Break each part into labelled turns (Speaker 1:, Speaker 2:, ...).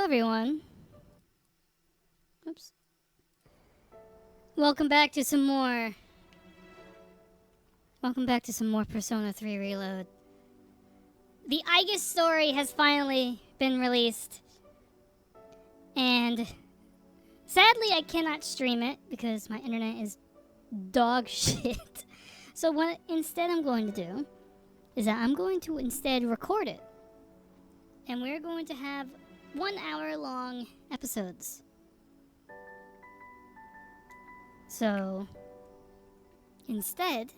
Speaker 1: everyone. Oops. Welcome back to some more. Welcome back to some more Persona 3 Reload. The Aigis story has finally been released. And sadly I cannot stream it because my internet is dog shit. So what instead I'm going to do is that I'm going to instead record it. And we're going to have 1 hour long episodes. So instead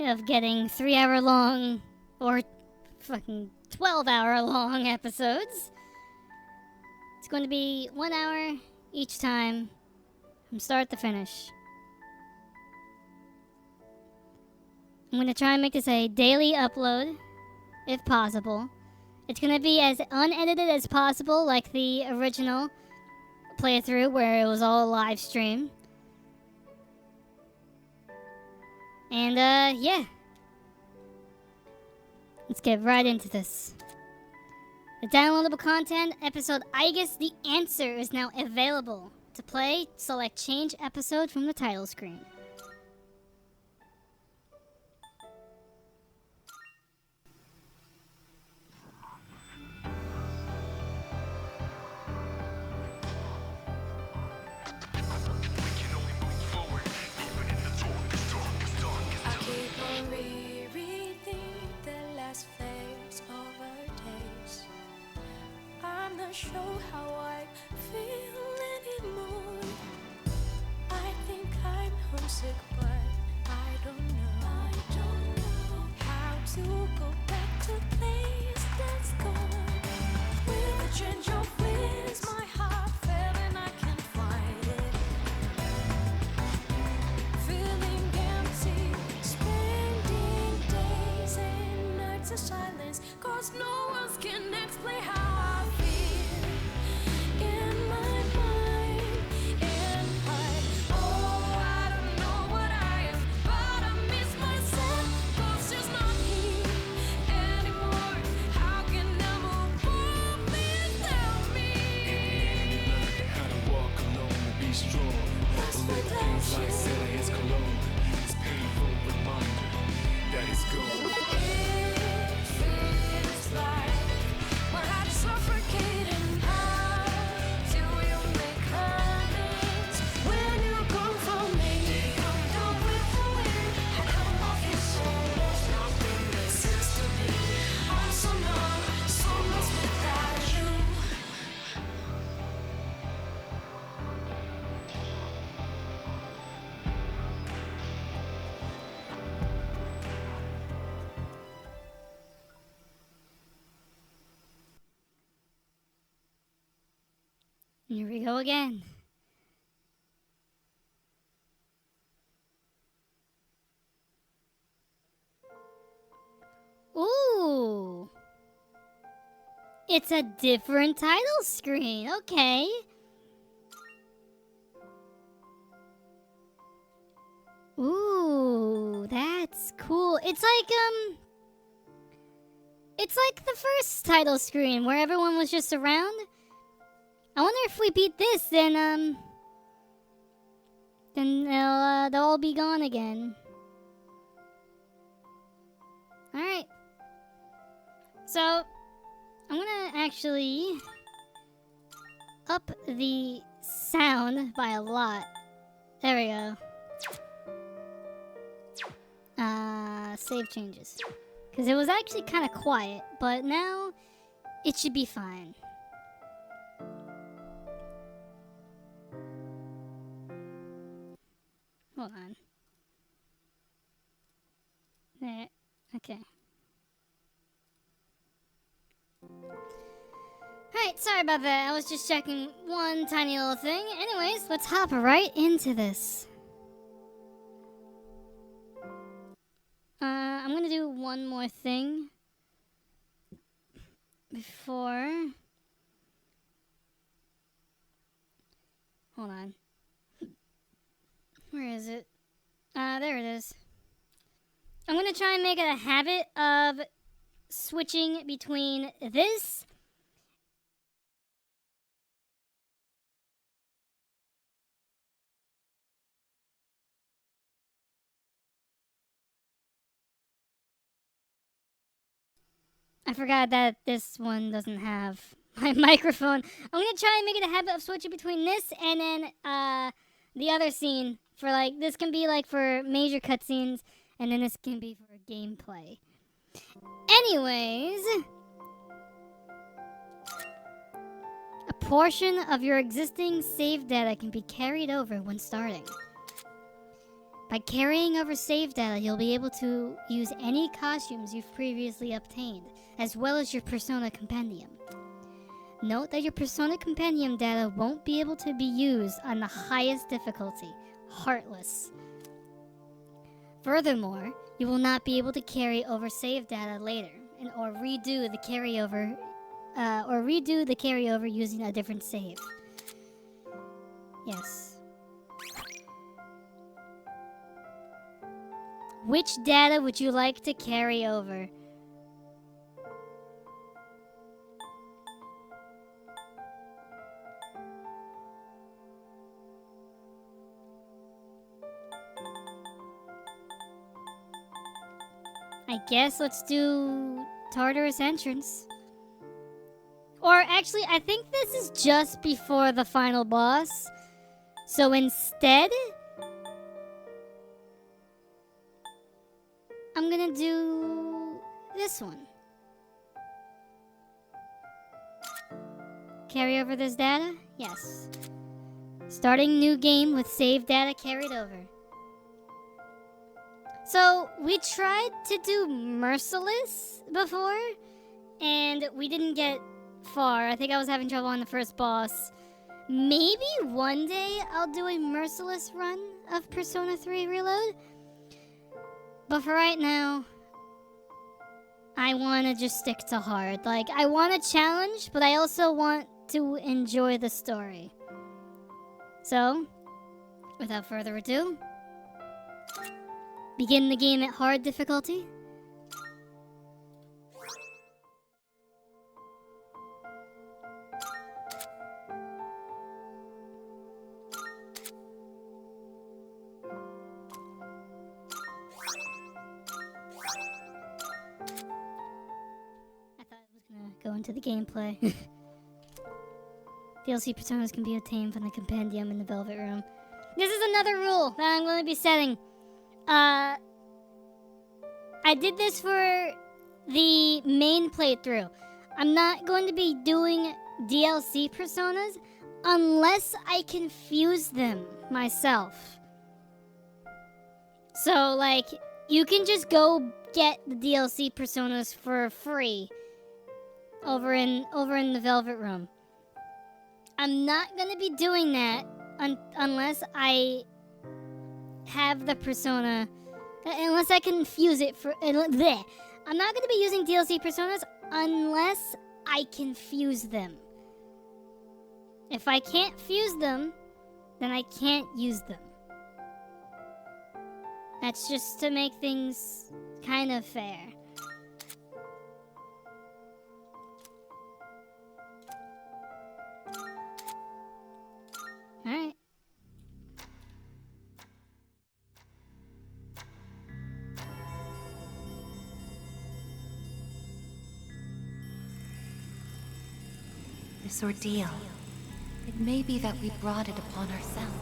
Speaker 1: of getting 3 hour long or fucking 12 hour long episodes, it's going to be 1 hour each time from start to finish. I'm going to try and make this a daily upload if possible. It's going to be as unedited as possible, like the original playthrough where it was all a live stream. And, yeah. Let's get right into this. The downloadable content, episode Aigis The Answer, is now available. To play, select change episode from the title screen.
Speaker 2: Show how I feel anymore. I think I'm homesick, but I don't know how to go back to the place that's gone. With a change of winds, my heart fell and I can't fight it. Feeling empty, spending days and nights in silence, 'cause no one can explain how I feel.
Speaker 1: Here we go again. Ooh. It's a different title screen. Okay. Ooh, that's cool. It's like the first title screen where everyone was just around. I wonder if we beat this, then they'll all be gone again. Alright. So, I'm gonna actually up the sound by a lot. There we go. Save changes. Because it was actually kind of quiet, but now it should be fine. Hold on. There. Okay. Alright, sorry about that. I was just checking one tiny little thing. Anyways, let's hop right into this. I'm gonna do one more thing before... Hold on. Where is it? There it is. I'm gonna try and make it a habit of switching between this I forgot that this one doesn't have my microphone. I'm gonna try and make it a habit of switching between this and then the other scene. For like, this can be like for major cutscenes, and then this can be for gameplay. Anyways, a portion of your existing save data can be carried over when starting. By carrying over save data, you'll be able to use any costumes you've previously obtained, as well as your Persona Compendium. Note that your Persona Compendium data won't be able to be used on the highest difficulty, Heartless. Furthermore, you will not be able to carry over save data later, or redo the carryover using a different save. Yes. Which data would you like to carry over? I guess let's do Tartarus Entrance. Or actually, I think this is just before the final boss. So instead, I'm gonna do this one. Carry over this data? Yes. Starting new game with save data carried over. So, we tried to do Merciless before, and we didn't get far. I think I was having trouble on the first boss. Maybe one day I'll do a Merciless run of Persona 3 Reload. But for right now, I want to just stick to hard. Like, I want a challenge, but I also want to enjoy the story. So, without further ado, begin the game at hard difficulty. I thought I was gonna go into the gameplay. DLC personas can be obtained from the compendium in the Velvet Room. This is another rule that I'm going to be setting. I did this for the main playthrough. I'm not going to be doing DLC personas unless I can fuse them myself. So, like, you can just go get the DLC personas for free over in the Velvet Room. I'm not going to be doing that unless I have the persona, unless I can fuse it for bleh. I'm not going to be using DLC personas unless I can fuse them. If I can't fuse them, then I can't use them. That's just to make things kind of fair. Alright.
Speaker 3: This ordeal, it may be that we brought it upon ourselves.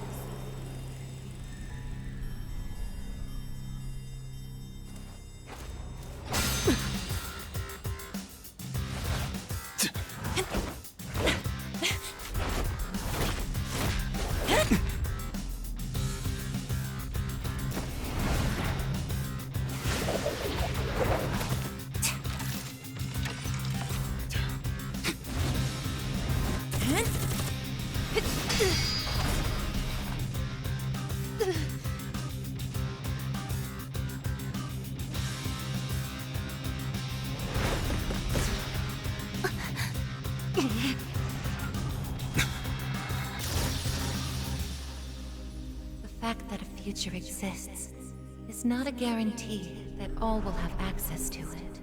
Speaker 3: The fact that a future exists is not a guarantee that all will have access to it.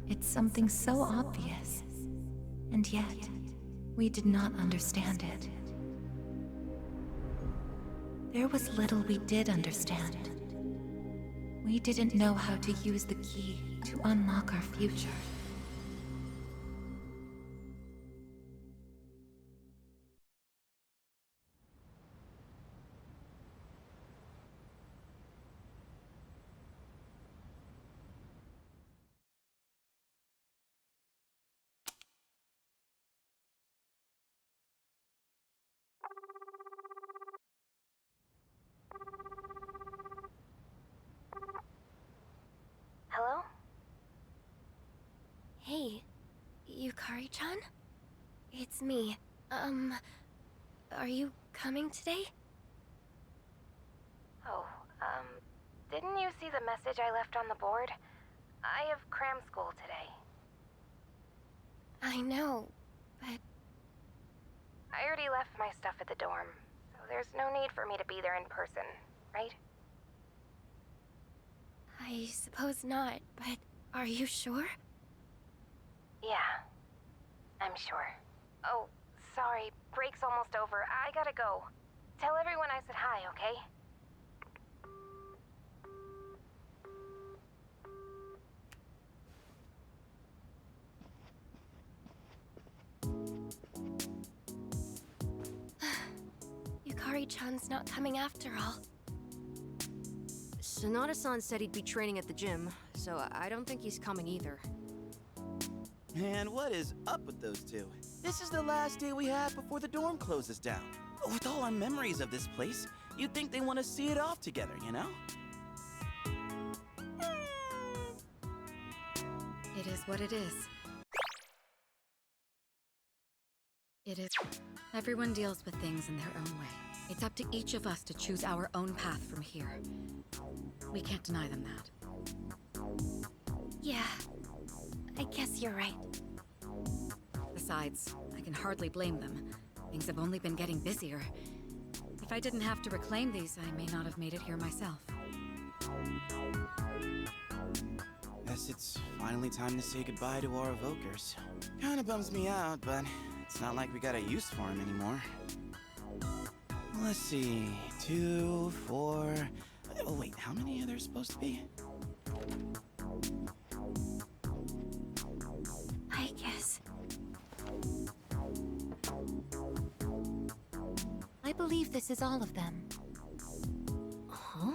Speaker 3: It's something so obvious, and yet we did not understand it. There was little we did understand. We didn't know how to use the key to unlock our future.
Speaker 4: Hello? Hey, Yukari-chan? It's me. Are you coming today? Oh, didn't you see the message I left on the board? I have cram school today. I know, but... I already left my stuff at the dorm, so there's no need for me to be there in person, right? I suppose not, but are you sure? Yeah, I'm sure. Oh, sorry, break's almost over. I gotta go. Tell everyone I said hi, okay? Yukari-chan's not coming after all.
Speaker 5: Sonata-san said he'd be training at the gym, so I don't think he's coming either.
Speaker 6: Man, what is up with those two? This is the last day we have before the dorm closes down. With all our memories of this place, you'd think they want to see it off together, you know?
Speaker 7: It is what it is. It is. Everyone deals with things in their own way. It's up to each of us to choose our own path from here. We can't deny them that.
Speaker 4: Yeah, I guess you're right.
Speaker 7: Besides, I can hardly blame them. Things have only been getting busier. If I didn't have to reclaim these, I may not have made it here myself.
Speaker 6: Guess it's finally time to say goodbye to our evokers. Kinda bums me out, but it's not like we got a use for them anymore. Let's see, 2, 4... Oh wait, how many are there supposed to be?
Speaker 4: I guess.
Speaker 3: I believe this is all of them.
Speaker 5: Huh?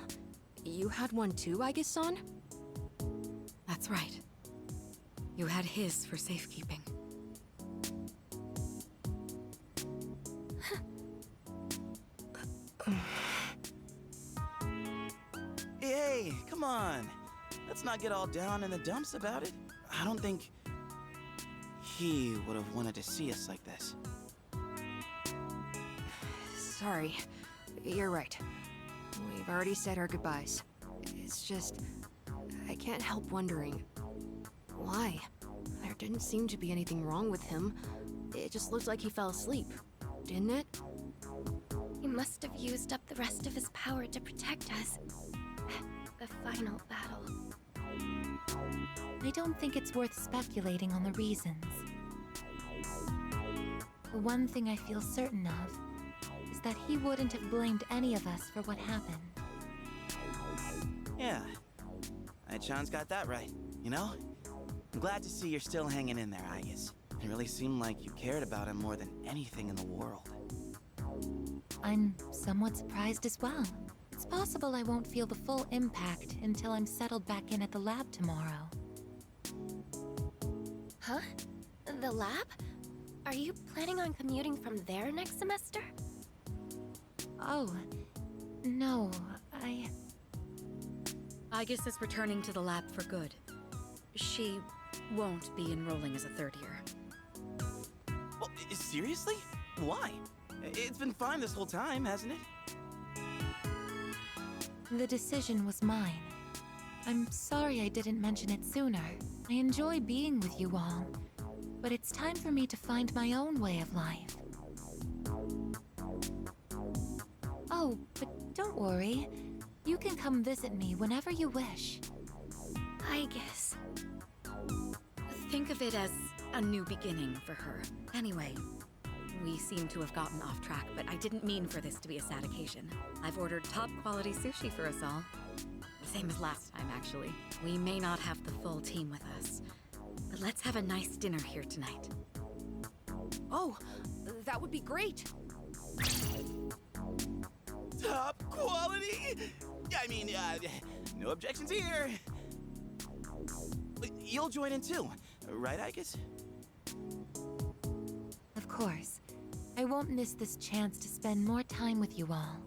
Speaker 5: You had one too, I guess, son?
Speaker 7: That's right. You had his for safekeeping.
Speaker 6: Hey, come on. Let's not get all down in the dumps about it. I don't think he would have wanted to see us like this.
Speaker 5: Sorry. You're right. We've already said our goodbyes. It's just... I can't help wondering... why? There didn't seem to be anything wrong with him. It just looked like he fell asleep, didn't it?
Speaker 4: He must have used up the rest of his power to protect us. The final battle.
Speaker 3: I don't think it's worth speculating on the reasons. The one thing I feel certain of is that he wouldn't have blamed any of us for what happened.
Speaker 6: Yeah. Ai-chan's got that right, you know? I'm glad to see you're still hanging in there, Aigis. It really seemed like you cared about him more than anything in the world.
Speaker 3: I'm somewhat surprised as well. It's possible I won't feel the full impact until I'm settled back in at the lab tomorrow.
Speaker 4: Huh? The lab? Are you planning on commuting from there next semester?
Speaker 3: Oh, no,
Speaker 7: Aegis is returning to the lab for good. She won't be enrolling as a third year.
Speaker 6: Well, seriously? Why? It's been fine this whole time, hasn't it?
Speaker 3: The decision was mine. I'm sorry I didn't mention it sooner. I enjoy being with you all, but it's time for me to find my own way of life. Oh, but don't worry. You can come visit me whenever you wish.
Speaker 4: I guess.
Speaker 7: Think of it as a new beginning for her. Anyway, we seem to have gotten off track, but I didn't mean for this to be a sad occasion. I've ordered top-quality sushi for us all. Same as last time, actually. We may not have the full team with us, but let's have a nice dinner here tonight.
Speaker 5: Oh, that would be great.
Speaker 6: Top quality? I mean, no objections here. You'll join in too, right, Icus?
Speaker 3: Of course. I won't miss this chance to spend more time with you all.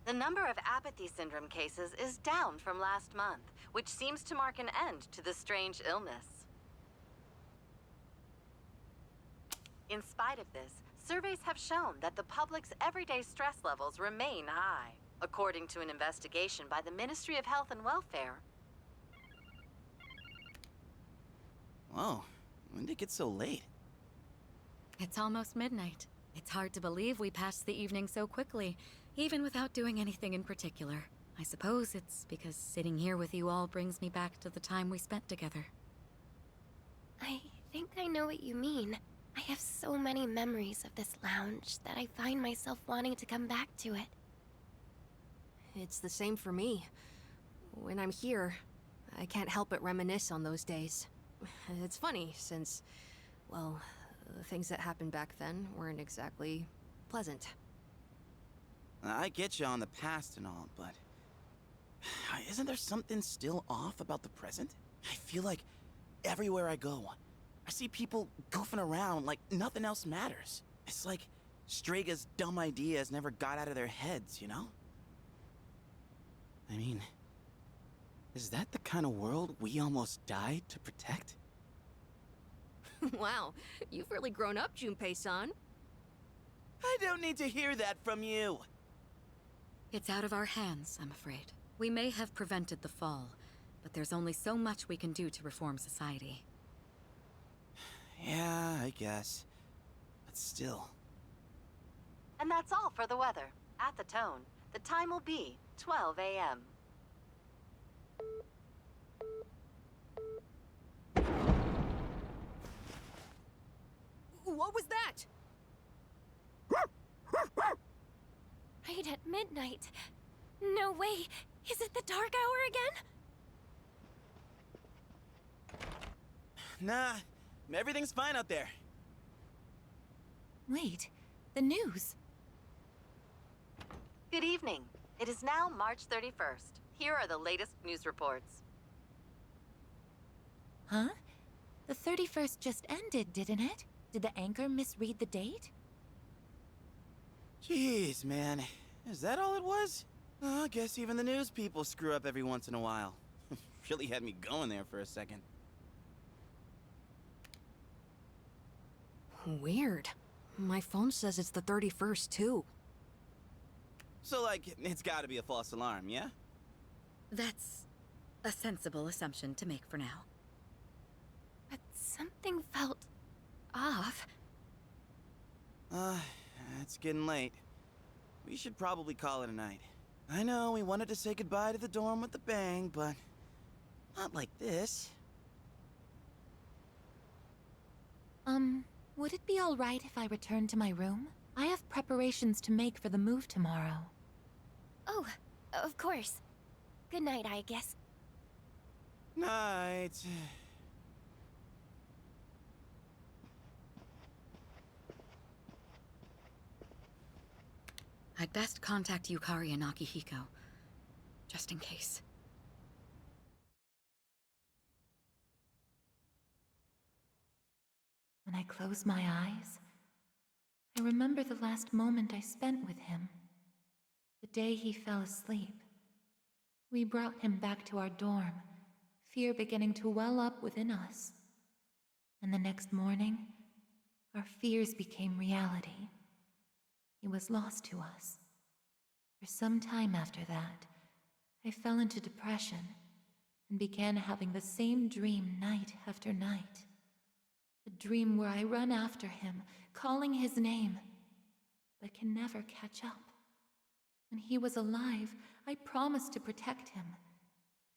Speaker 8: The number of apathy syndrome cases is down from last month, which seems to mark an end to the strange illness. In spite of this, surveys have shown that the public's everyday stress levels remain high, according to an investigation by the Ministry of Health and Welfare.
Speaker 6: Whoa, when did it get so late?
Speaker 7: It's almost midnight. It's hard to believe we passed the evening so quickly, even without doing anything in particular. I suppose it's because sitting here with you all brings me back to the time we spent together.
Speaker 4: I think I know what you mean. I have so many memories of this lounge that I find myself wanting to come back to it.
Speaker 5: It's the same for me. When I'm here, I can't help but reminisce on those days. It's funny, since, well, the things that happened back then weren't exactly pleasant.
Speaker 6: I get you on the past and all, but isn't there something still off about the present? I feel like everywhere I go, I see people goofing around like nothing else matters. It's like Strega's dumb ideas never got out of their heads, you know? I mean, is that the kind of world we almost died to protect?
Speaker 5: Wow, you've really grown up, Junpei-san.
Speaker 6: I don't need to hear that from you.
Speaker 7: It's out of our hands, I'm afraid. We may have prevented the fall, but there's only so much we can do to reform society.
Speaker 6: Yeah, I guess. But still.
Speaker 8: And that's all for the weather. At the tone, the time will be 12 a.m.
Speaker 5: What was that?
Speaker 4: Right at midnight. No way! Is it the dark hour again?
Speaker 6: Nah, everything's fine out there.
Speaker 3: Wait, the news.
Speaker 8: Good evening. It is now March 31st. Here are the latest news reports.
Speaker 3: Huh? The 31st just ended, didn't it? Did the anchor misread the date?
Speaker 6: Jeez, man. Is that all it was? I guess even the news people screw up every once in a while. Really had me going there for a second.
Speaker 5: Weird. My phone says it's the 31st, too.
Speaker 6: So, like, it's gotta be a false alarm, yeah?
Speaker 7: That's a sensible assumption to make for now.
Speaker 4: But something felt off.
Speaker 6: It's getting late. We should probably call it a night. I know we wanted to say goodbye to the dorm with a bang, but not like this.
Speaker 3: Would it be all right if I returned to my room? I have preparations to make for the move tomorrow.
Speaker 4: Oh, of course. Good night, I guess.
Speaker 6: Night.
Speaker 7: I'd best contact Yukari and Akihiko, just in case.
Speaker 3: When I close my eyes, I remember the last moment I spent with him. The day he fell asleep. We brought him back to our dorm, fear beginning to well up within us. And the next morning, our fears became reality. He was lost to us. For some time after that, I fell into depression and began having the same dream night after night. A dream where I run after him, calling his name, but can never catch up. When he was alive, I promised to protect him,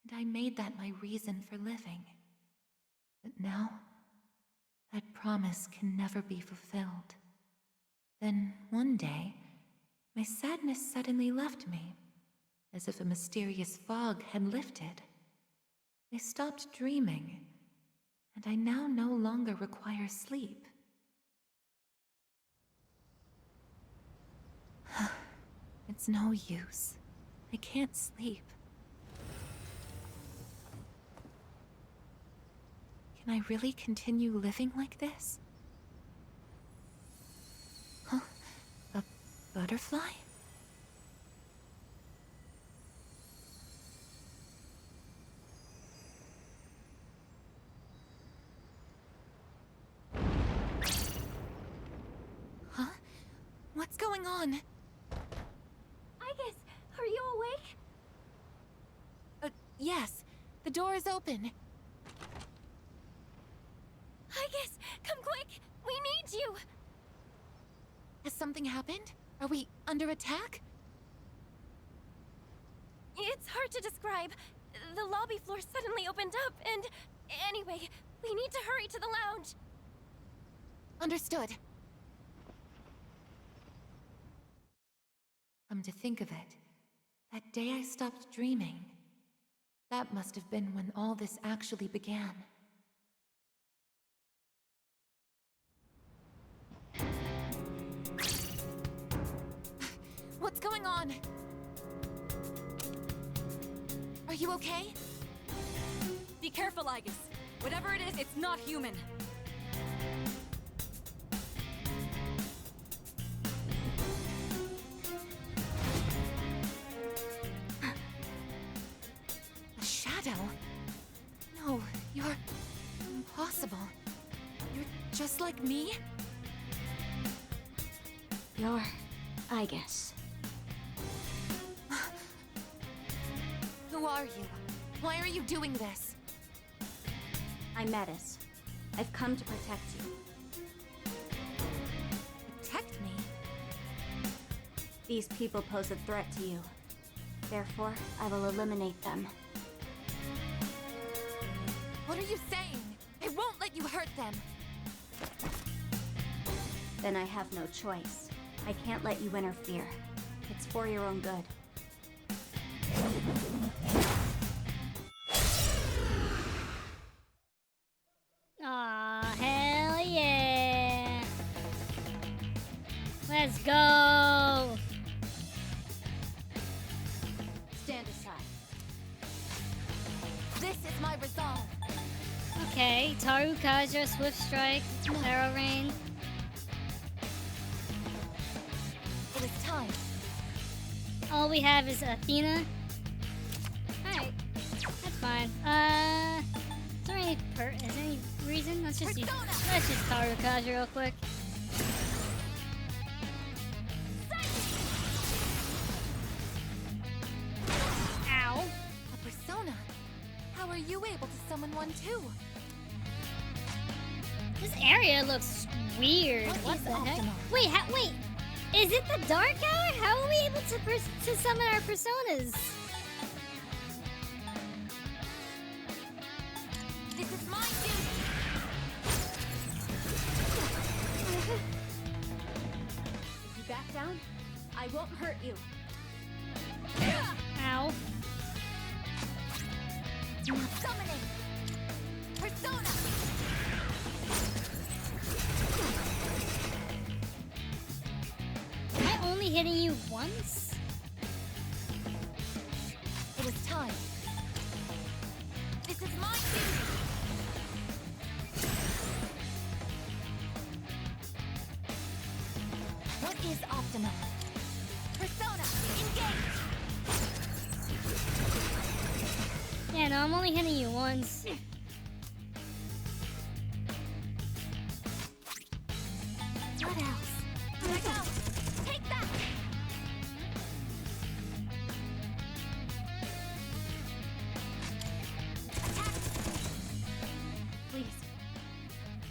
Speaker 3: and I made that my reason for living. But now, that promise can never be fulfilled. Then, one day, my sadness suddenly left me, as if a mysterious fog had lifted. I stopped dreaming, and I now no longer require sleep. It's no use. I can't sleep. Can I really continue living like this? Huh? A butterfly? Huh? What's going on?
Speaker 4: Igus, are you awake?
Speaker 3: Yes. The door is open.
Speaker 4: Igus, come quick! We need you!
Speaker 3: Has something happened? Are we under attack?
Speaker 4: It's hard to describe. The lobby floor suddenly opened up, and... Anyway, we need to hurry to the lounge.
Speaker 3: Understood. Come to think of it, that day I stopped dreaming, that must have been when all this actually began. What's going on? Are you okay?
Speaker 7: Be careful, Igus. Whatever it is, it's not human.
Speaker 3: A shadow? No, you're... impossible. You're just like me?
Speaker 1: You're Igus.
Speaker 3: Who are you? Why are you doing this?
Speaker 9: I'm Metis. I've come to protect you.
Speaker 3: Protect me?
Speaker 9: These people pose a threat to you. Therefore, I will eliminate them.
Speaker 3: What are you saying? I won't let you hurt them.
Speaker 9: Then I have no choice. I can't let you interfere. It's for your own good.
Speaker 1: Aw, hell yeah! Let's go!
Speaker 9: Stand aside.
Speaker 3: This is my resolve.
Speaker 1: Okay, Taru Kaja, Swift Strike, Arrow Rain.
Speaker 3: It is time.
Speaker 1: All we have is Athena. Alright, that's fine. Is there any reason? Let's just Taru Kaja real quick. Ow.
Speaker 3: A persona? How are you able to summon one too?
Speaker 1: This area looks weird. What
Speaker 3: is
Speaker 1: the heck?
Speaker 3: optimal?
Speaker 1: Wait, wait. Is it the Dark Hour? How are we able to summon our personas?
Speaker 3: This is my duty.
Speaker 9: If you back down, I won't hurt you.
Speaker 1: Ow.
Speaker 3: Summoning. Persona.
Speaker 1: Am I only hitting you once?
Speaker 3: It is time. This is my duty. What is optimal? Persona, engage!
Speaker 1: Yeah, no, I'm only hitting you once.
Speaker 3: What else? Look out! Take that! Attack!
Speaker 9: Please,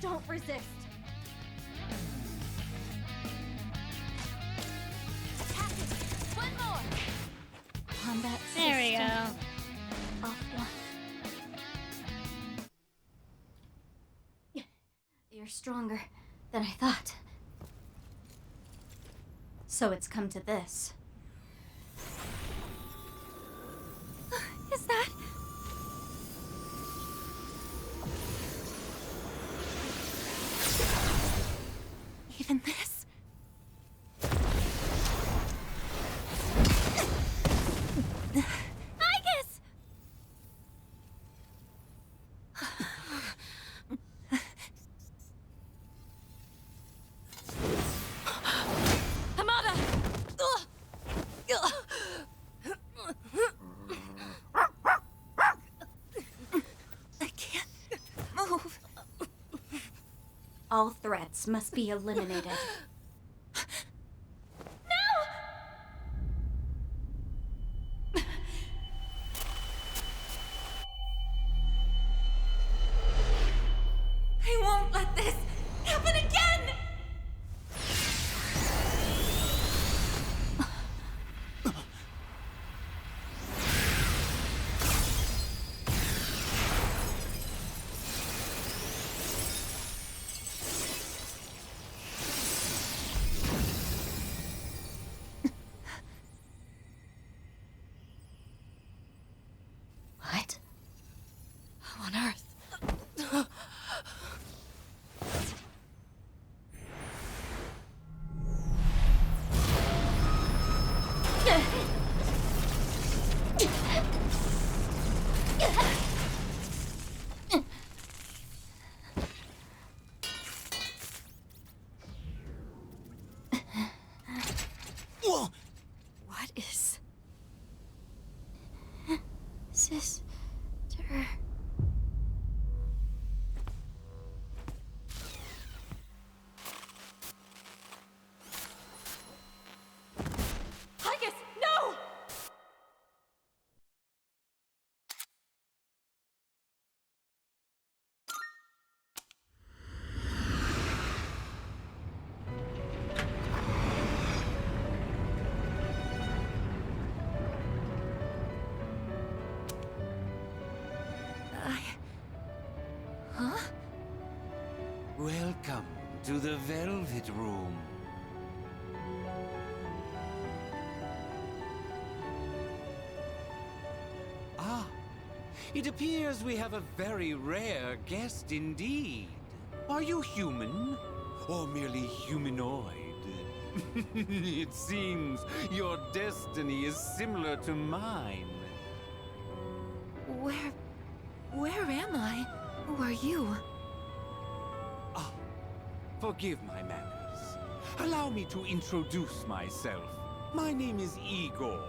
Speaker 9: don't resist.
Speaker 3: Attack it! One more!
Speaker 9: Combat
Speaker 1: There we
Speaker 9: system
Speaker 1: go.
Speaker 9: offline. You're stronger than I thought. So it's come to this.
Speaker 3: Is that... even this? Igus! Hamada! I can't move.
Speaker 9: All threats must be eliminated.
Speaker 3: I won't let this happen again!
Speaker 7: What? How on earth?
Speaker 6: Whoa!
Speaker 7: What is...
Speaker 9: Sister.
Speaker 3: Igus, no! Huh?
Speaker 10: Welcome to the Velvet Room. Ah, it appears we have a very rare guest indeed. Are you human? Or merely humanoid? It seems your destiny is similar to mine.
Speaker 3: Where am I? Who are you?
Speaker 10: Ah, forgive my manners. Allow me to introduce myself. My name is Igor,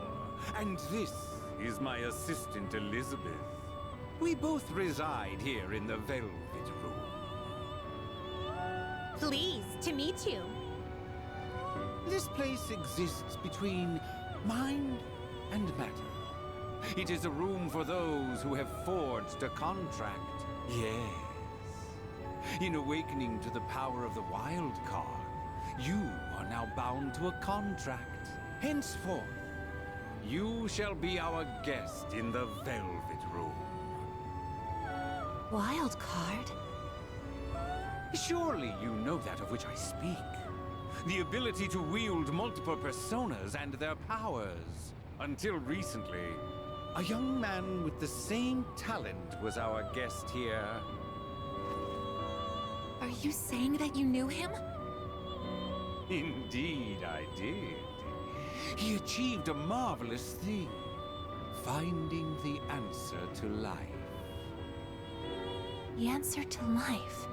Speaker 10: and this is my assistant Elizabeth. We both reside here in the Velvet Room.
Speaker 11: Pleased to meet you.
Speaker 10: This place exists between mind and matter. It is a room for those who have forged a contract. Yes. In awakening to the power of the wild card, you are now bound to a contract. Henceforth, you shall be our guest in the Velvet Room.
Speaker 3: Wild card?
Speaker 10: Surely you know that of which I speak. The ability to wield multiple personas and their powers. Until recently, a young man with the same talent was our guest here.
Speaker 3: Are you saying that you knew him?
Speaker 10: Indeed, I did. He achieved a marvelous thing, finding the answer to life.
Speaker 3: The answer to life?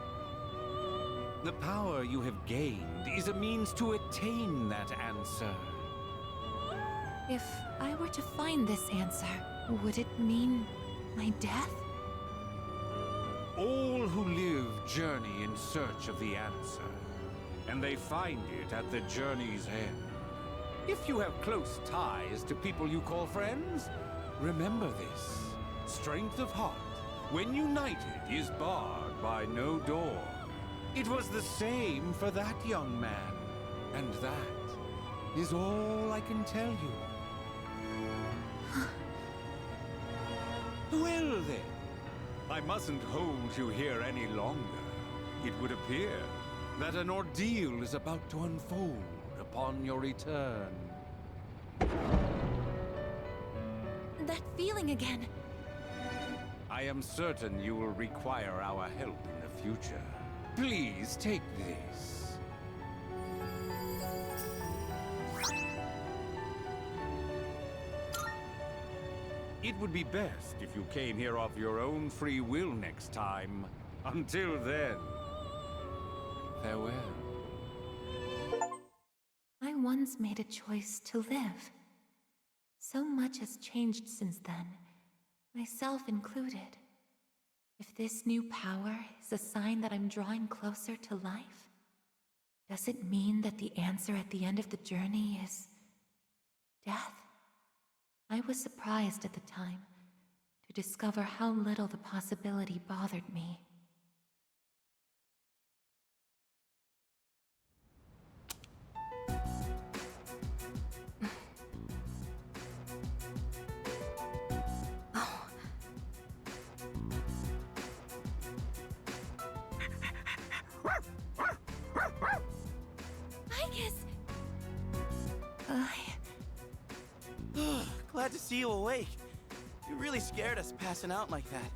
Speaker 10: The power you have gained is a means to attain that answer.
Speaker 3: If I were to find this answer, would it mean my death?
Speaker 10: All who live journey in search of the answer, and they find it at the journey's end. If you have close ties to people you call friends, remember this. Strength of heart, when united, is barred by no door. It was the same for that young man, and that is all I can tell you. Well then, I mustn't hold you here any longer. it would appear that an ordeal is about to unfold upon your return.
Speaker 3: That feeling again.
Speaker 10: I am certain you will require our help in the future. Please take this. It would be best if you came here of your own free will next time. Until then, farewell.
Speaker 3: I once made a choice to live. So much has changed since then, myself included. If this new power is a sign that I'm drawing closer to life, does it mean that the answer at the end of the journey is death? I was surprised at the time to discover how little the possibility bothered me.
Speaker 6: Glad to see you awake. You really scared us passing out like that.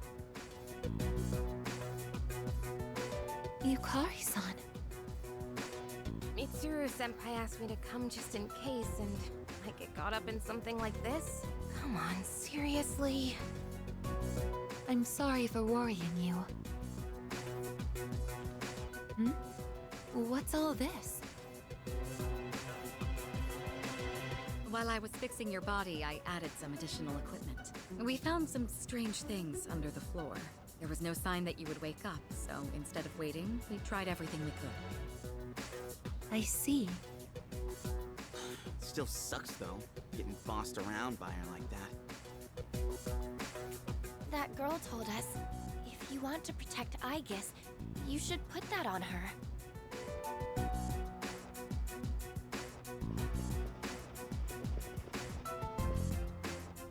Speaker 3: Yukari-san.
Speaker 4: Mitsuru-senpai asked me to come just in case, and I get caught up in something like this? Come on, seriously?
Speaker 3: I'm sorry for worrying you. What's all this?
Speaker 7: While I was fixing your body, I added some additional equipment. We found some strange things under the floor. There was no sign that you would wake up, so instead of waiting, we tried everything we could.
Speaker 3: I see.
Speaker 6: Still sucks though, getting bossed around by her like that.
Speaker 4: That girl told us, if you want to protect Aegis, you should put that on her.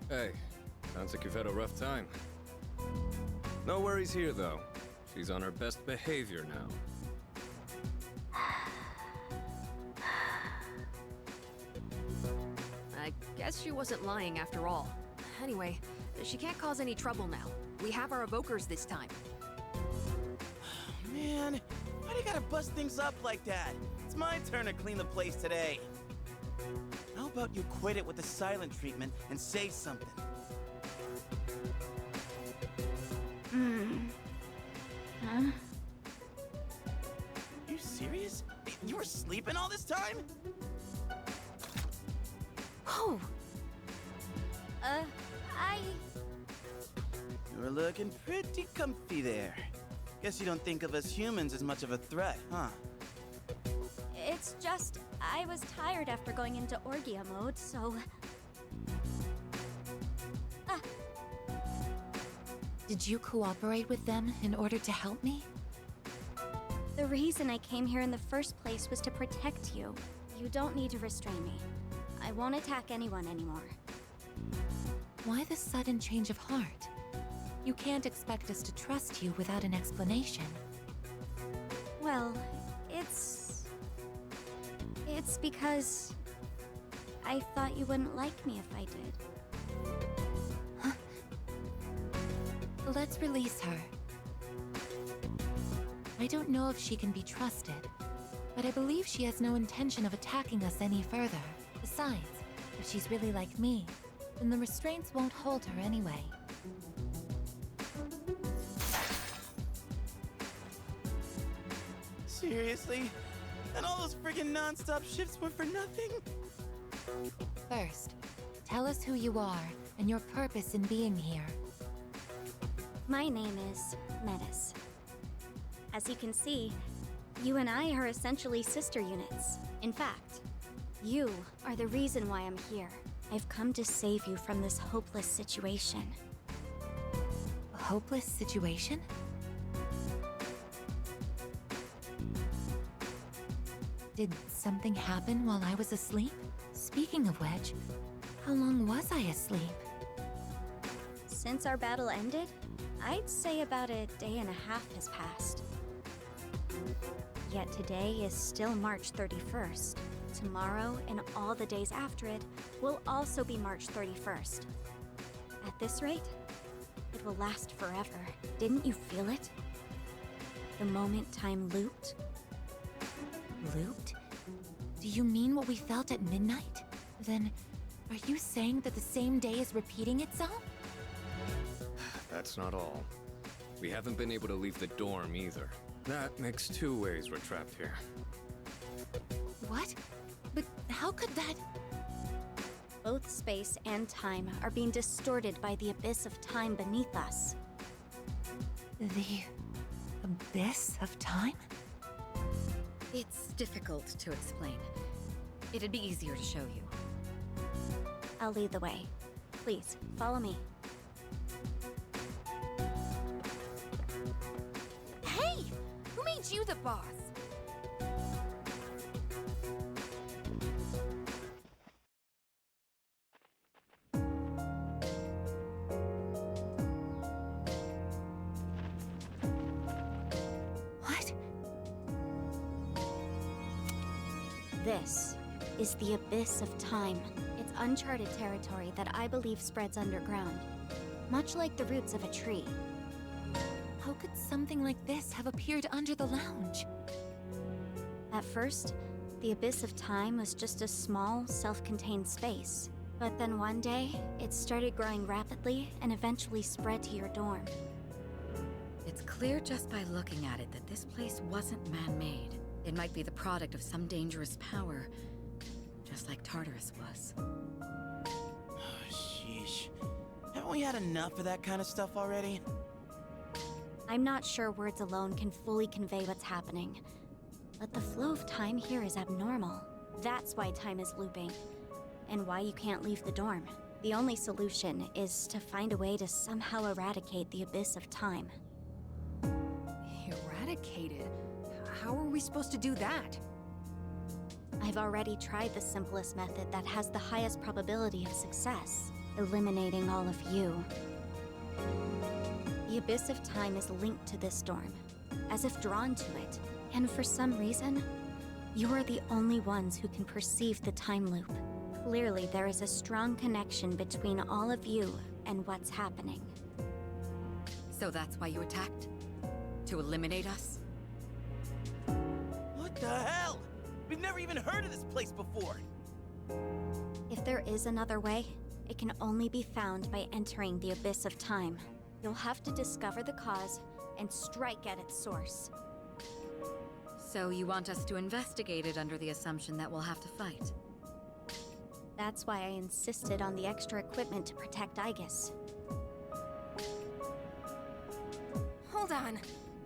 Speaker 11: Hey, sounds like you've had a rough time. No worries here, though. She's on her best behavior now.
Speaker 5: I guess she wasn't lying after all. Anyway, she can't cause any trouble now. We have our evokers this time.
Speaker 6: Man, why do you gotta bust things up like that? It's my turn to clean the place today. How about you quit it with the silent treatment and say something?
Speaker 9: Huh?
Speaker 6: You serious? You were sleeping all this time?
Speaker 5: Oh!
Speaker 6: You were looking pretty comfy there. Guess you don't think of us humans as much of a threat, huh?
Speaker 9: It's just, I was tired after going into Orgia mode, so...
Speaker 3: Did you cooperate with them in order to help me?
Speaker 9: The reason I came here in the first place was to protect you. You don't need to restrain me. I won't attack anyone anymore.
Speaker 3: Why the sudden change of heart? You can't expect us to trust you without an explanation.
Speaker 9: Well, it's because... I thought you wouldn't like me if I did.
Speaker 3: Let's release her. I don't know if she can be trusted, but I believe she has no intention of attacking us any further. Besides, if she's really like me, then the restraints won't hold her anyway.
Speaker 6: Seriously? And all those friggin' non-stop shifts were for nothing?
Speaker 3: First, tell us who you are and your purpose in being here.
Speaker 9: My name is Metis. As you can see, you and I are essentially sister units. In fact, you are the reason why I'm here. I've come to save you from this hopeless situation.
Speaker 3: A hopeless situation? Did something happen while I was asleep? Speaking of which, how long was I asleep?
Speaker 9: Since our battle ended, I'd say about a day and a half has passed. Yet today is still March 31st. Tomorrow and all the days after it will also be March 31st. At this rate, it will last forever. Didn't you feel it? The moment time looped?
Speaker 3: Looped? Do you mean what we felt at midnight? Then, are you saying that the same day is repeating itself?
Speaker 11: That's not all. We haven't been able to leave the dorm either. That makes 2 ways we're trapped here.
Speaker 3: What? But how could that...
Speaker 9: Both space and time are being distorted by the abyss of time beneath us.
Speaker 3: The... abyss of time?
Speaker 7: It's difficult to explain. It'd be easier to show you.
Speaker 9: I'll lead the way. Please, follow me.
Speaker 4: Hey! Who made you the boss?
Speaker 3: What?
Speaker 9: This is the abyss of time. It's uncharted territory that I believe spreads underground, much like the roots of a tree.
Speaker 3: How could something like this have appeared under the lounge?
Speaker 9: At first, the abyss of time was just a small, self-contained space. But then one day, it started growing rapidly and eventually spread to your dorm.
Speaker 7: It's clear just by looking at it that this place wasn't man-made. It might be the product of some dangerous power, just like Tartarus was.
Speaker 6: Oh, sheesh. Haven't we had enough of that kind of stuff already?
Speaker 9: I'm not sure words alone can fully convey what's happening. But the flow of time here is abnormal. That's why time is looping. And why you can't leave the dorm. The only solution is to find a way to somehow eradicate the abyss of time.
Speaker 5: Eradicated? How are we supposed to do that?
Speaker 9: I've already tried the simplest method that has the highest probability of success, eliminating all of you. The abyss of time is linked to this dorm, as if drawn to it. And for some reason, you are the only ones who can perceive the time loop. Clearly, there is a strong connection between all of you and what's happening.
Speaker 7: So that's why you attacked? To eliminate us?
Speaker 6: What the hell? We've never even heard of this place before.
Speaker 9: If there is another way, it can only be found by entering the abyss of time. You'll have to discover the cause and strike at its source.
Speaker 7: So you want us to investigate it under the assumption that we'll have to fight?
Speaker 9: That's why I insisted on the extra equipment to protect Aegis.
Speaker 4: Hold on.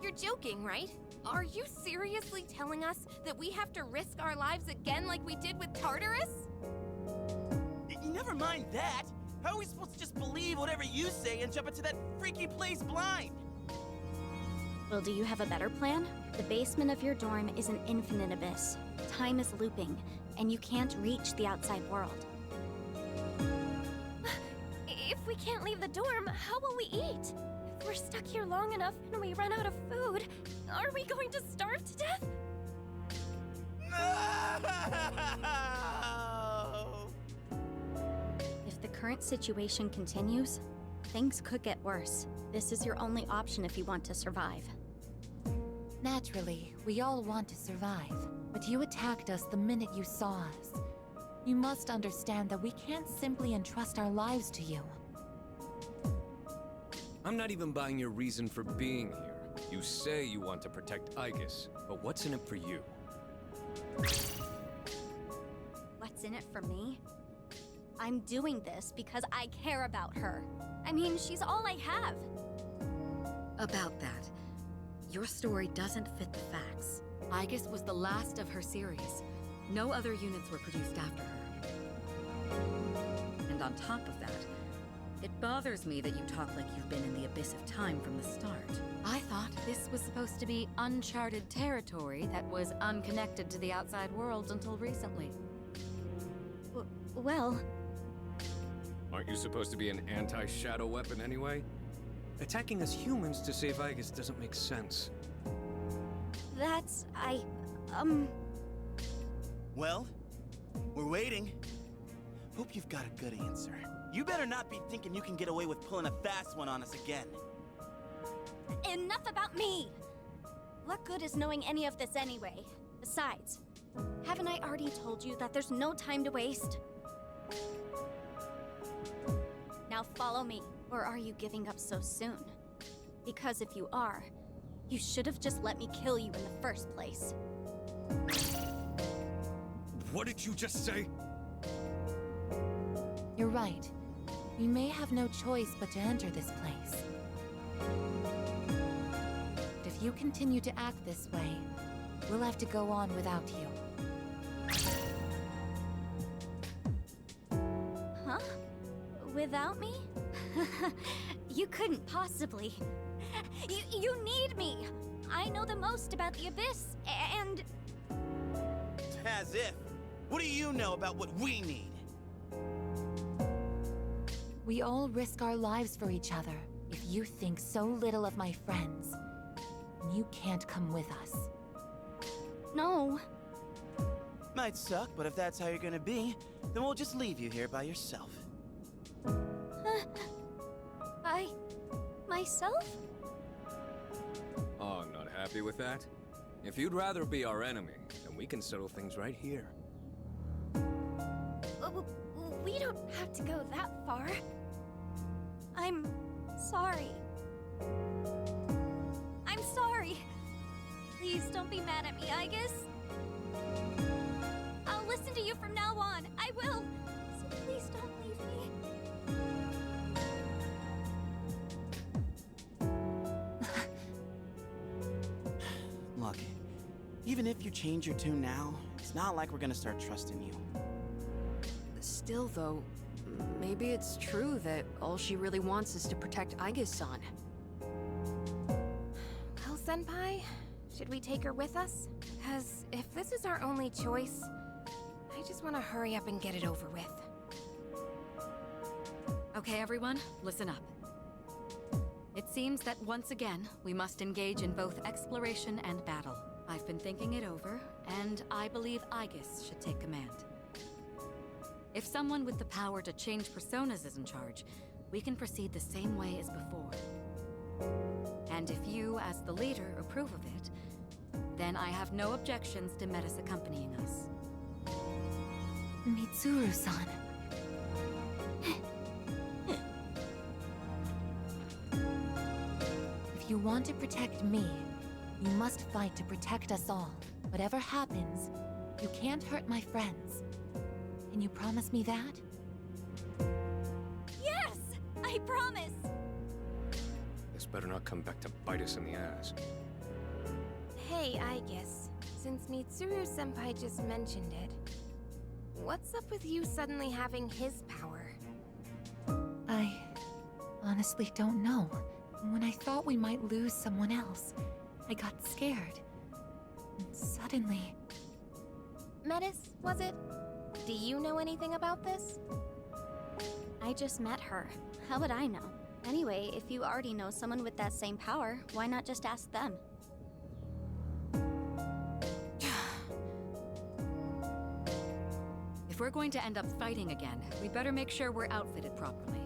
Speaker 4: You're joking, right? Are you seriously telling us that we have to risk our lives again like we did with Tartarus?
Speaker 6: Never mind that. How are we supposed to just believe whatever you say and jump into that freaky place blind?
Speaker 9: Well, do you have a better plan? The basement of your dorm is an infinite abyss. Time is looping, and you can't reach the outside world.
Speaker 4: If we can't leave the dorm, how will we eat? If we're stuck here long enough and we run out of food, are we going to starve to death?
Speaker 6: No!
Speaker 9: If the current situation continues, things could get worse. This is your only option if you want to survive.
Speaker 3: Naturally, we all want to survive. But you attacked us the minute you saw us. You must understand that we can't simply entrust our lives to you.
Speaker 11: I'm not even buying your reason for being here. You say you want to protect Aegis, but what's in it for you?
Speaker 9: What's in it for me? I'm doing this because I care about her. I mean, she's all I have.
Speaker 7: About that, your story doesn't fit the facts. Aegis was the last of her series. No other units were produced after her. And on top of that, it bothers me that you talk like you've been in the abyss of time from the start. I thought this was supposed to be uncharted territory that was unconnected to the outside world until recently.
Speaker 9: Well...
Speaker 11: Aren't you supposed to be an anti-shadow weapon anyway? Attacking us humans to save Aegis doesn't make sense.
Speaker 6: Well, we're waiting. Hope you've got a good answer. You better not be thinking you can get away with pulling a fast one on us again.
Speaker 9: Enough about me! What good is knowing any of this anyway? Besides, haven't I already told you that there's no time to waste? Now follow me, or are you giving up so soon? Because if you are, you should have just let me kill you in the first place.
Speaker 11: What did you just say?
Speaker 3: You're right. We may have no choice but to enter this place. But if you continue to act this way, we'll have to go on without you.
Speaker 9: Huh? Without me? You couldn't possibly. You need me! I know the most about the Abyss, and...
Speaker 6: As if. What do you know about what we need?
Speaker 3: We all risk our lives for each other. If you think so little of my friends, you can't come with us.
Speaker 9: No.
Speaker 6: Might suck, but if that's how you're gonna be, then we'll just leave you here by yourself.
Speaker 9: Myself?
Speaker 11: Oh, not happy with that? If you'd rather be our enemy, then we can settle things right here.
Speaker 9: We don't have to go that far. I'm sorry. I'm sorry. Please don't be mad at me, Aegis. I'll listen to you from now on. I will. So please don't leave me.
Speaker 6: Look, even if you change your tune now, it's not like we're gonna start trusting you.
Speaker 5: Still, though, maybe it's true that all she really wants is to protect Aegis-san.
Speaker 4: Well, Senpai, should we take her with us? Because if this is our only choice, I just want to hurry up and get it over with.
Speaker 7: Okay, everyone, listen up. It seems that once again, we must engage in both exploration and battle. I've been thinking it over, and I believe Aegis should take command. If someone with the power to change personas is in charge, we can proceed the same way as before. And if you, as the leader, approve of it, then I have no objections to Metis accompanying us.
Speaker 3: Mitsuru-san. If you want to protect me, you must fight to protect us all. Whatever happens, you can't hurt my friends. Can you promise me that?
Speaker 9: Yes! I promise!
Speaker 11: This better not come back to bite us in the ass.
Speaker 4: Hey, Aegis, since Mitsuru-senpai just mentioned it, what's up with you suddenly having his power?
Speaker 3: I honestly don't know. When I thought we might lose someone else, I got scared. And suddenly...
Speaker 4: Metis, was it? Do you know anything about this?
Speaker 9: I just met her. How would I know? Anyway, if you already know someone with that same power, why not just ask them?
Speaker 7: If we're going to end up fighting again, we'd better make sure we're outfitted properly.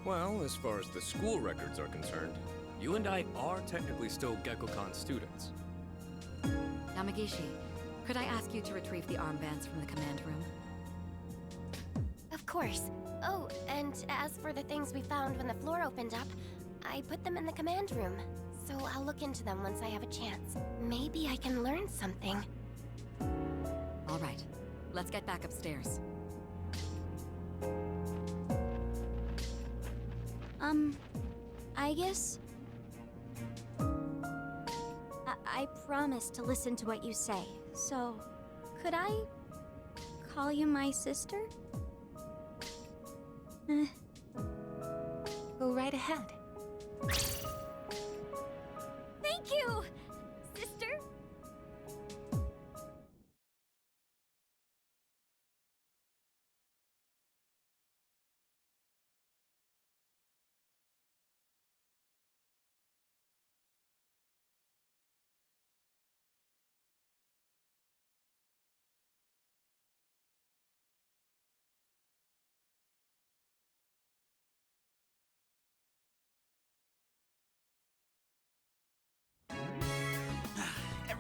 Speaker 11: Well, as far as the school records are concerned, you and I are technically still Gekkokan students.
Speaker 7: Yamagishi, could I ask you to retrieve the armbands from the command room?
Speaker 4: Of course. Oh, and as for the things we found when the floor opened up, I put them in the command room. So I'll look into them once I have a chance. Maybe I can learn something.
Speaker 7: All right, let's get back upstairs.
Speaker 9: Aegis? I promise to listen to what you say, so could I call you my sister?
Speaker 3: Go right ahead.
Speaker 9: Thank you!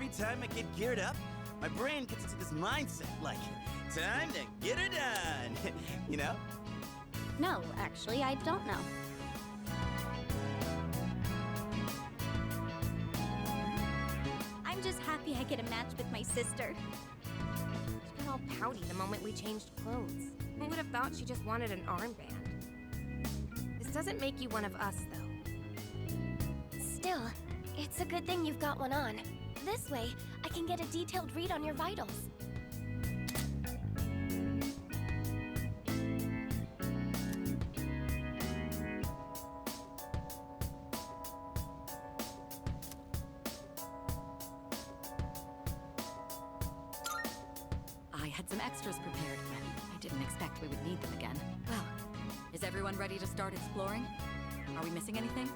Speaker 6: every time I get geared up, my brain gets into this mindset like, time to get her done. You know?
Speaker 9: No, actually, I don't know. I'm just happy I get a match with my sister.
Speaker 12: She got all pouty the moment we changed clothes. Who would have thought she just wanted an armband? This doesn't make you one of us, though.
Speaker 4: Still, it's a good thing you've got one on. This way, I can get a detailed read on your vitals.
Speaker 7: I had some extras prepared, but I didn't expect we would need them again. Well, is everyone ready to start exploring? Are we missing anything?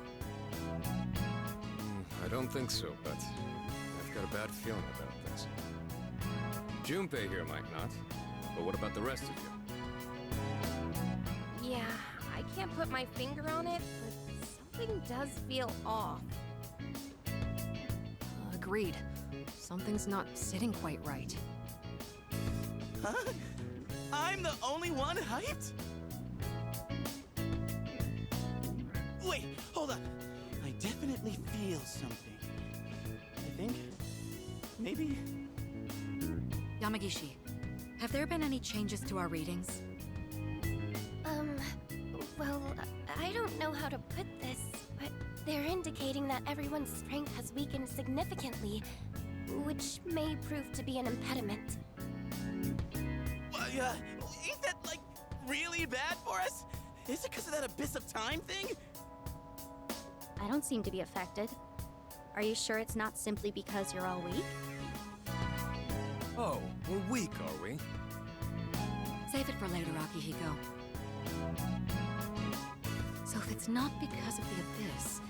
Speaker 11: I don't think so, but I've got a bad feeling about this. Junpei here might not, but what about the rest of you?
Speaker 12: Yeah, I can't put my finger on it, but something does feel off.
Speaker 5: Agreed. Something's not sitting quite right.
Speaker 6: Huh? I'm the only one hyped? Wait, hold on. I definitely feel something. I think... maybe...
Speaker 7: Yamagishi, have there been any changes to our readings?
Speaker 4: Well, I don't know how to put this, but they're indicating that everyone's strength has weakened significantly, which may prove to be an impediment.
Speaker 6: Ain't that, like, really bad for us? Is it because of that Abyss of Time thing?
Speaker 9: I don't seem to be affected. Are you sure it's not simply because you're all weak?
Speaker 11: Oh, we're weak, are we?
Speaker 7: Save it for later, Akihiko. So if it's not because of the Abyss,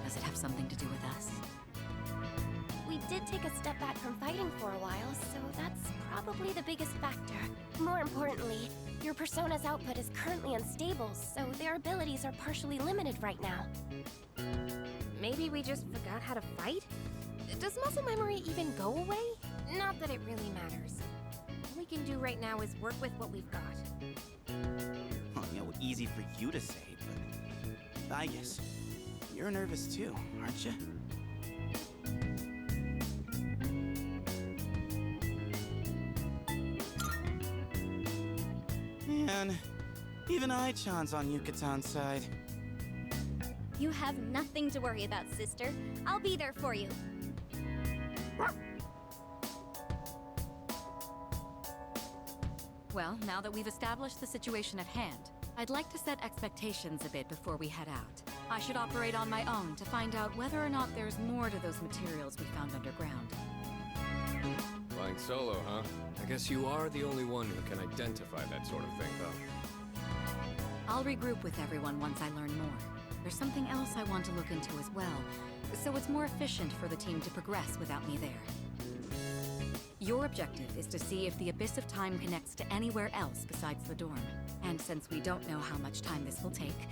Speaker 7: does it have something to do with us?
Speaker 4: We did take a step back from fighting for a while, so that's probably the biggest factor. More importantly, your Persona's output is currently unstable, so their abilities are partially limited right now.
Speaker 12: Maybe we just forgot how to fight? Does muscle memory even go away? Not that it really matters. All we can do right now is work with what we've got.
Speaker 6: Oh, easy for you to say, but... I guess you're nervous too, aren't you? Man, even I-chan's on Yukatan's side.
Speaker 9: You have nothing to worry about, sister. I'll be there for you.
Speaker 7: Well, now that we've established the situation at hand, I'd like to set expectations a bit before we head out. I should operate on my own to find out whether or not there's more to those materials we found underground.
Speaker 11: Flying solo, huh? I guess you are the only one who can identify that sort of thing, though.
Speaker 7: I'll regroup with everyone once I learn more. There's something else I want to look into as well, so it's more efficient for the team to progress without me there. Your objective is to see if the Abyss of Time connects to anywhere else besides the dorm. And since we don't know how much time this will take,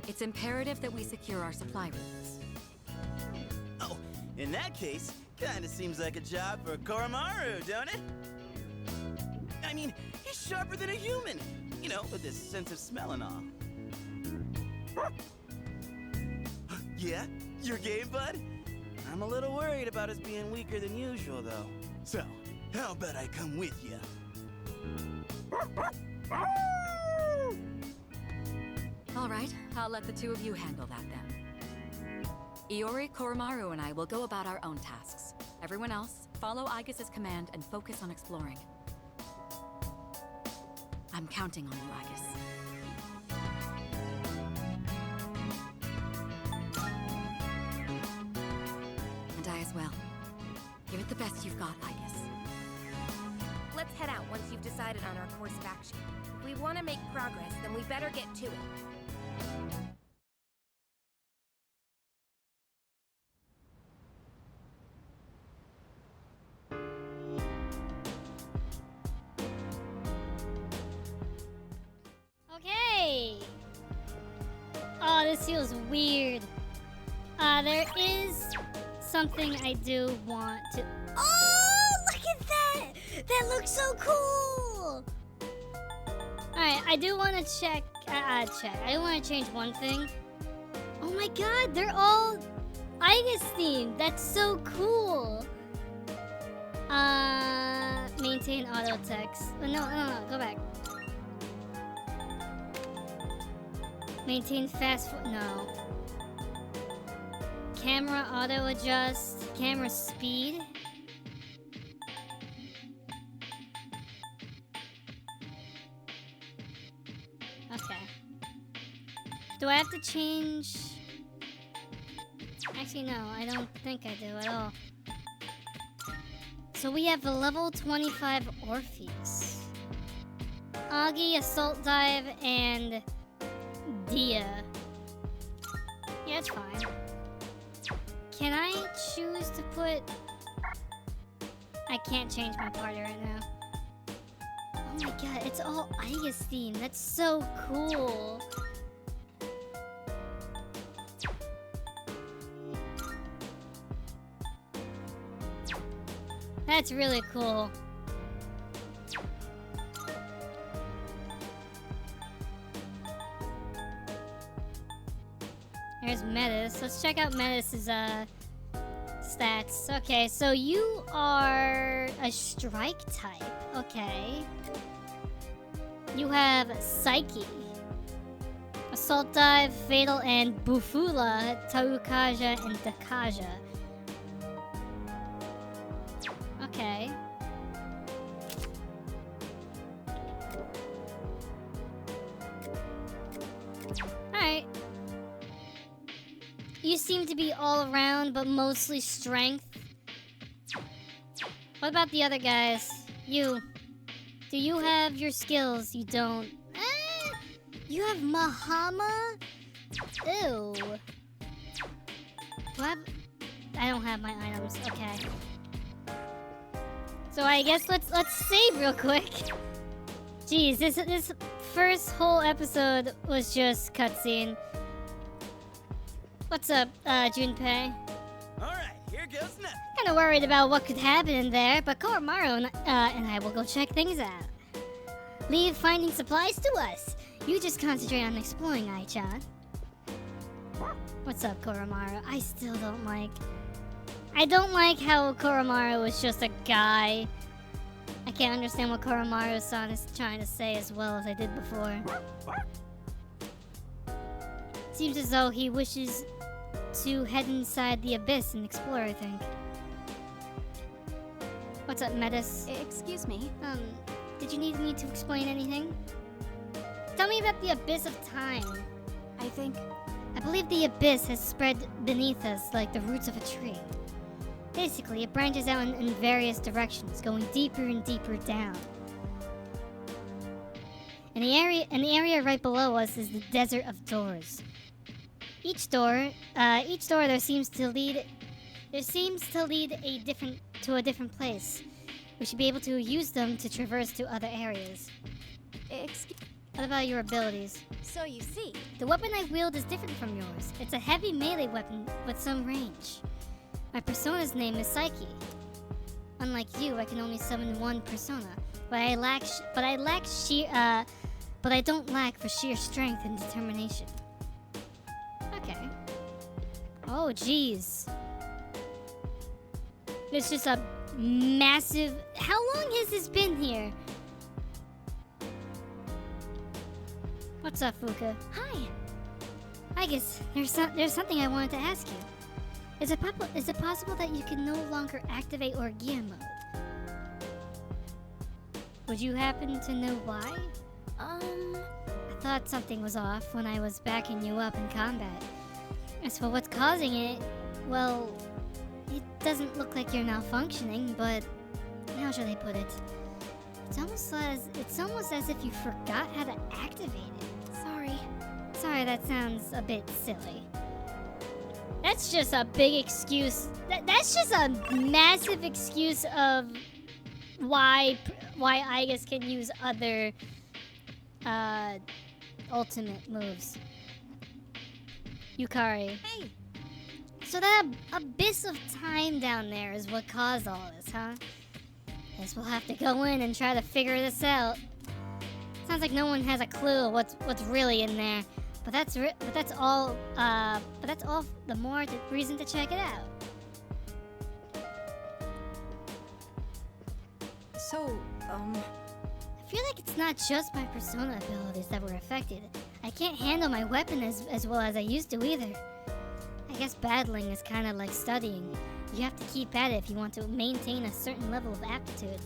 Speaker 7: it's imperative that we secure our supply routes.
Speaker 6: Oh, in that case, kinda seems like a job for Koromaru, don't it? I mean, he's sharper than a human, with his sense of smell and all. Yeah? Your game, bud? I'm a little worried about us being weaker than usual, though. So, how about I come with you?
Speaker 7: All right, I'll let the two of you handle that then. Iori, Koromaru, and I will go about our own tasks. Everyone else, follow Aigis' command and focus on exploring. I'm counting on you, Aigis. And I as well. Give it the best you've got, Aigis.
Speaker 12: Let's head out once you've decided on our course of action. If we want to make progress, then we better get to it.
Speaker 1: Okay. Oh, this feels weird. There is something I do want to. Oh, look at that! That looks so cool. All right, I do want to check. I want to change one thing. Oh my God, they're all Aigis themed. That's so cool. Maintain auto text. No, go back. Maintain no. Camera auto adjust. Camera speed. Okay. Do I have to change? Actually, no, I don't think I do at all. So we have a level 25 Orpheus, Augie, Assault Dive, and Dia. Yeah, it's fine. Can I choose to put... I can't change my party right now. Oh my God, it's all Aigis themed. That's so cool. That's really cool. There's Metis. Let's check out Metis' stats. Okay, so you are a strike type. Okay. You have Psyche, Assault Dive, Fatal, and Bufula, Taukaja, and Dakaja. Okay. Alright. You seem to be all around, but mostly strength. What about the other guys? You. Do you have your skills? You don't. You have Mahama? Ew. Do I don't have my items. Okay. So I guess let's save real quick. Jeez, this first whole episode was just cutscene. What's up, Junpei?
Speaker 6: Alright, here goes nothing.
Speaker 1: Kinda worried about what could happen in there, but Koromaru and I will go check things out. Leave finding supplies to us. You just concentrate on exploring, Ai-chan. What's up, Koromaru? I still don't like... I don't like how Koromaru was just a guy. I can't understand what Koromaru-san is trying to say as well as I did before. Seems as though he wishes to head inside the abyss and explore, I think. What's up, Metis?
Speaker 9: Excuse me.
Speaker 1: Did you need me to explain anything? Tell me about the abyss of time. I believe the abyss has spread beneath us like the roots of a tree. Basically, it branches out in various directions, going deeper and deeper down. And the area right below us is the Desert of Doors. Each door there seems to lead to a different place. We should be able to use them to traverse to other areas. What about your abilities?
Speaker 9: So you see,
Speaker 1: The weapon I wield is different from yours. It's a heavy melee weapon with some range. My persona's name is Psyche. Unlike you, I can only summon one persona, but I don't lack for sheer strength and determination. Okay. Oh, jeez. There's just a massive... How long has this been here? What's up, Fuka?
Speaker 9: hi.
Speaker 1: I guess there's something I wanted to ask you. Is it possible that you can no longer activate Orgia mode? Would you happen to know why? I thought something was off when I was backing you up in combat. As for what's causing it, well, it doesn't look like you're malfunctioning, but how should I put it? It's almost as if you forgot how to activate it. Sorry, that sounds a bit silly. That's just a big excuse. That's just a massive excuse of why Aigis can use other ultimate moves. Yukari.
Speaker 9: Hey.
Speaker 1: So that abyss of time down there is what caused all this, huh? Guess we'll have to go in and try to figure this out. Sounds like no one has a clue what's really in there, but that's all the more reason to check it out.
Speaker 9: So,
Speaker 1: I feel like it's not just my persona abilities that were affected. I can't handle my weapon as well as I used to either. I guess battling is kind of like studying. You have to keep at it if you want to maintain a certain level of aptitude.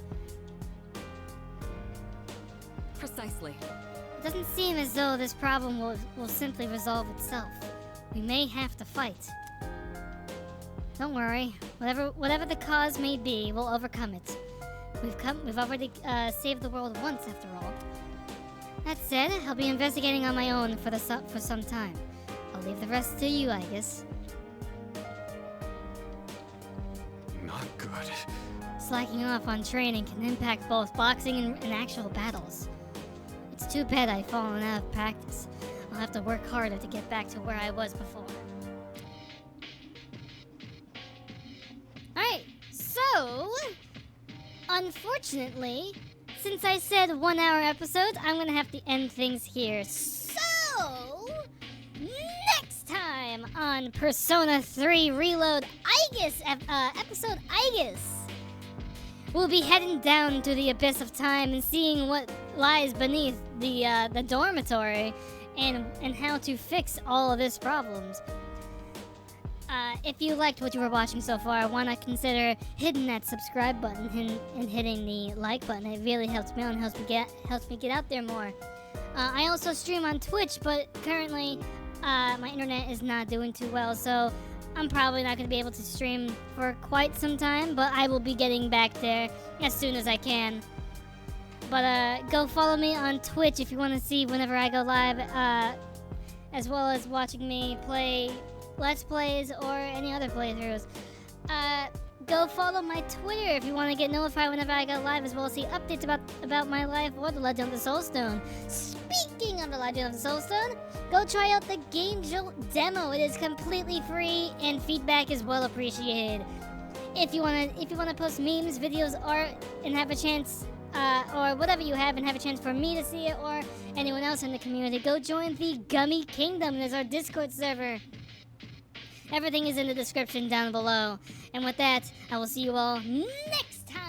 Speaker 7: Precisely.
Speaker 1: It doesn't seem as though this problem will simply resolve itself. We may have to fight. Don't worry. Whatever the cause may be, we'll overcome it. We've already saved the world once, after all. That said, I'll be investigating on my own for some time. I'll leave the rest to you, I guess.
Speaker 11: Not good.
Speaker 1: Slacking off on training can impact both boxing and actual battles. It's too bad I've fallen out of practice. I'll have to work harder to get back to where I was before. Alright, so... unfortunately, since I said 1 hour episodes, I'm gonna have to end things here. So, next time on Persona 3 Reload episode Aegis, we'll be heading down to the abyss of time and seeing what lies beneath the dormitory and how to fix all of these problems. If you liked what you were watching so far, why not consider hitting that subscribe button and hitting the like button? It really helps me out and helps me get out there more. I also stream on Twitch, but currently my internet is not doing too well, so I'm probably not going to be able to stream for quite some time, but I will be getting back there as soon as I can. But go follow me on Twitch if you want to see whenever I go live, as well as watching me play Let's Plays or any other playthroughs. Go follow my Twitter if you want to get notified whenever I go live, as well as see updates about my life or the Legend of the Soul Stone. Speaking of the Legend of the Soul Stone, go try out the Game Jolt demo. It is completely free and feedback is well appreciated. If you wanna post memes, videos, art, and have a chance, or whatever you have, and have a chance for me to see it or anyone else in the community, go join the Gummy Kingdom. There's our Discord server. Everything is in the description down below. And with that, I will see you all next time.